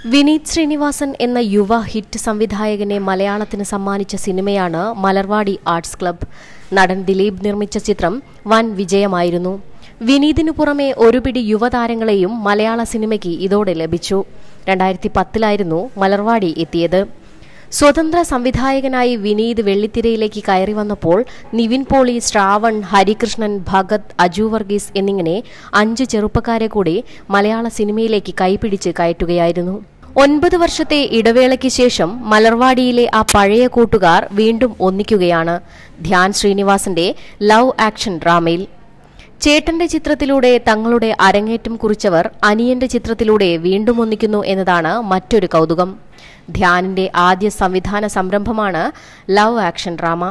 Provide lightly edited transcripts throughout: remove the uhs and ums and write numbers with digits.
വിനീത് ശ്രീനിവാസൻ എന്ന യുവ ഹിറ്റ് സംവിധായകനെ മലയാളത്തിന് സമ്മാനിച്ച സിനിമയാണ് മലർവാടി ആർട്സ് ക്ലബ്ബ്. നടൻ ദിലീപ് നിർമ്മിച്ച ചിത്രം വൻ വിജയമായിരുന്നു. വിനീതിനു പുറമെ ഒരുപിടി യുവതാരങ്ങളെയും മലയാള സിനിമയ്ക്ക് ഇതോടെ ലഭിച്ചു. 2010 മലർവാടി എത്തിയത്. സ്വതന്ത്ര സംവിധായകനായി വിനീത് വെള്ളിത്തിരയിലേക്ക് കയറി വന്നപ്പോൾ നിവിൻ പോളി, ശ്രാവൺ, ഹരികൃഷ്ണൻ, ഭഗത്, അജു വർഗീസ് എന്നിങ്ങനെ 5 ചെറുപ്പക്കാരെ കൂടി മലയാള സിനിമയിലേക്ക് കൈപിടിച്ച് കയറ്റുകയായിരുന്നു. 9 വർഷത്തെ ഇടവേളയ്ക്ക് ശേഷം മലർവാടിയിലെ ആ പഴയ കൂട്ടുകാർ വീണ്ടും ഒന്നിക്കുകയാണ് ധ്യാൻ ശ്രീനിവാസന്റെ ലവ് ആക്ഷൻ ഡ്രാമയിൽ. ചേട്ടന്റെ ചിത്രത്തിലൂടെ തങ്ങളുടെ അരങ്ങേറ്റം കുറിച്ചവർ അനിയന്റെ ചിത്രത്തിലൂടെ വീണ്ടും ഒന്നിക്കുന്നു എന്നതാണ് മറ്റൊരു കൗതുകം. ധ്യാനിന്റെ ആദ്യ സംവിധാന സംരംഭമാണ് love action drama.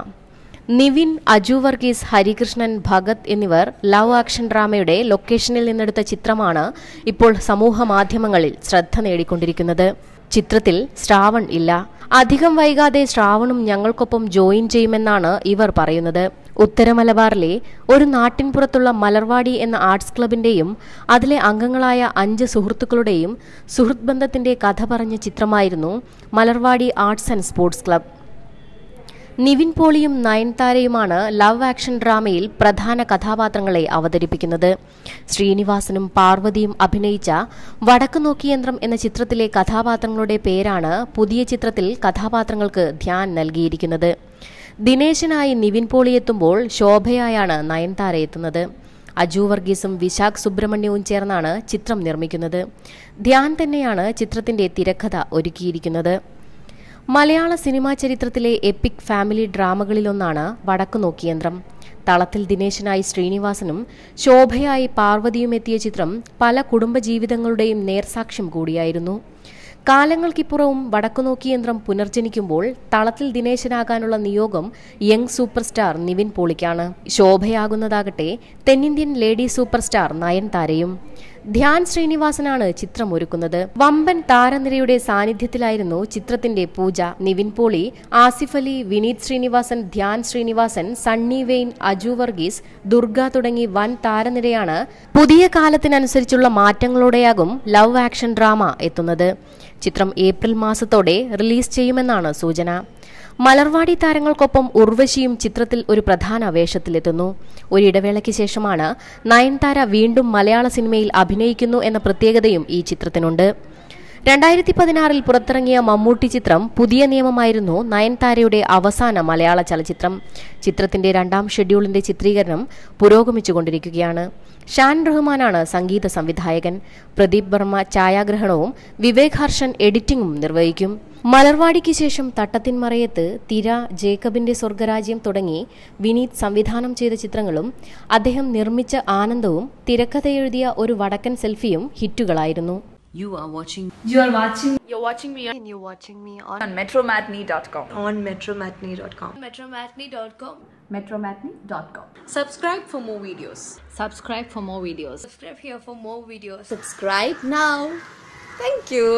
Nivin, Aju Varghese, Harikrishnan, Bhagat എന്നിവർ ലവ് ആക്ഷൻ ഡ്രാമയുടെ ലൊക്കേഷനിൽ നിന്നെടുത്ത ചിത്രമാണ് ഇപ്പോൾ സമൂഹ മാധ്യമങ്ങളിൽ ശ്രദ്ധ നേടിക്കൊണ്ടിരിക്കുന്നത്. ചിത്രത്തിൽ ശ്രാവൺ ഇല്ല. അധികം വൈകാതെ ശ്രാവണും ഞങ്ങൾക്കൊപ്പം ജോയിൻ ചെയ്യുമെന്നാണ് ഇവർ പറയുന്നത്. ഉത്തര മലബാറിലെ ഒരു നാട്ടിൻപുറത്തുള്ള മലർവാടി എന്ന ആർട്സ് ക്ലബിന്റെയും അതിലെ അംഗങ്ങളായ 5 സുഹൃത്തുക്കളുടെയും സുഹൃത്ത് ബന്ധത്തിന്റെ കഥ പറഞ്ഞ ചിത്രമായിരുന്നു Malarvadi arts and sports club. Nivin പോളിയും നയൻതാരയുമാണ് ലവ് ആക്ഷൻ ഡ്രാമയിൽ പ്രധാന കഥാപാത്രങ്ങളെ അവതരിപ്പിക്കുന്നത്. ശ്രീനിവാസനും പാർവതിയും അഭിനയിച്ച വടക്ക് നോക്കിയന്ത്രം എന്ന ചിത്രത്തിലെ കഥാപാത്രങ്ങളുടെ പേരാണ് പുതിയ ചിത്രത്തിൽ കഥാപാത്രങ്ങൾക്ക് ധ്യാൻ നൽകിയിരിക്കുന്നത്. ദിനേശനായി നിവിൻ പോളി എത്തുമ്പോൾ ശോഭയായാണ് നയൻതാര എത്തുന്നത്. അജു വർഗീസും വിശാഖ് സുബ്രഹ്മണ്യവും ചേർന്നാണ് ചിത്രം നിർമ്മിക്കുന്നത്. ധ്യാൻ തന്നെയാണ് ചിത്രത്തിന്റെ തിരക്കഥ ഒരുക്കിയിരിക്കുന്നത്. മലയാള സിനിമാ ചരിത്രത്തിലെ എപ്പിക് ഫാമിലി ഡ്രാമകളിലൊന്നാണ് വടക്കു നോക്കിയന്ത്രം. തളത്തിൽ ദിനേശനായി ശ്രീനിവാസനും ശോഭയായി പാർവതിയും എത്തിയ ചിത്രം പല കുടുംബജീവിതങ്ങളുടെയും നേർസാക്ഷ്യം കൂടിയായിരുന്നു. കാലങ്ങൾക്കിപ്പുറവും വടക്കു നോക്കിയന്ത്രം പുനർജനിക്കുമ്പോൾ തളത്തിൽ ദിനേശനാകാനുള്ള നിയോഗം യങ് സൂപ്പർ സ്റ്റാർ നിവിൻ പോളിക്കാണ്. ശോഭയാകുന്നതാകട്ടെ തെന്നിന്ത്യൻ ലേഡി സൂപ്പർ സ്റ്റാർ നയൻതാരയും. ധ്യാൻ ശ്രീനിവാസനാണ് ചിത്രം ഒരുക്കുന്നത്. വമ്പൻ താരനിരയുടെ സാന്നിധ്യത്തിലായിരുന്നു ചിത്രത്തിന്റെ പൂജ. നിവിൻ പോളി, ആസിഫ് അലി, വിനീത് ശ്രീനിവാസൻ, ധ്യാൻ ശ്രീനിവാസൻ, സണ്ണി വെയിൻ, അജു വർഗീസ്, ദുർഗ തുടങ്ങി വൻ താരനിരയാണ്. പുതിയ കാലത്തിനനുസരിച്ചുള്ള മാറ്റങ്ങളോടെയാകും ലവ് ആക്ഷൻ ഡ്രാമ എത്തുന്നത്. ചിത്രം ഏപ്രിൽ മാസത്തോടെ റിലീസ് ചെയ്യുമെന്നാണ് സൂചന. മലർവാടി താരങ്ങൾക്കൊപ്പം ഉർവശിയും ചിത്രത്തിൽ ഒരു പ്രധാന വേഷത്തിലെത്തുന്നു. ഒരിടവേളയ്ക്ക് ശേഷമാണ് നയൻതാര വീണ്ടും മലയാള സിനിമയിൽ അഭിനയിക്കുന്നു എന്ന പ്രത്യേകതയും ഈ ചിത്രത്തിനുണ്ട്. 2016 പുറത്തിറങ്ങിയ മമ്മൂട്ടി ചിത്രം പുതിയ നിയമമായിരുന്നു നയൻതാരയുടെ അവസാന മലയാള ചലച്ചിത്രം. ചിത്രത്തിന്റെ 2ാം ഷെഡ്യൂളിന്റെ ചിത്രീകരണം പുരോഗമിച്ചുകൊണ്ടിരിക്കുകയാണ്. ഷാൻ റഹ്മാനാണ് സംഗീത സംവിധായകൻ. പ്രദീപ് വർമ്മ ഛായാഗ്രഹണവും വിവേക് ഹർഷൻ എഡിറ്റിംഗും നിർവഹിക്കും. മലർവാടിക്ക് ശേഷം തട്ടത്തിൻമറയത്ത്, തിര, ജേക്കബിന്റെ സ്വർഗരാജ്യം തുടങ്ങി വിനീത് സംവിധാനം ചെയ്ത ചിത്രങ്ങളും അദ്ദേഹം നിർമ്മിച്ച ആനന്ദവും തിരക്കഥയെഴുതിയ ഒരു വടക്കൻ സെൽഫിയും ഹിറ്റുകളായിരുന്നു. You're watching me on metromatney.com. metromatney.com. Subscribe for more videos. Subscribe here for more videos. Subscribe now. Thank you.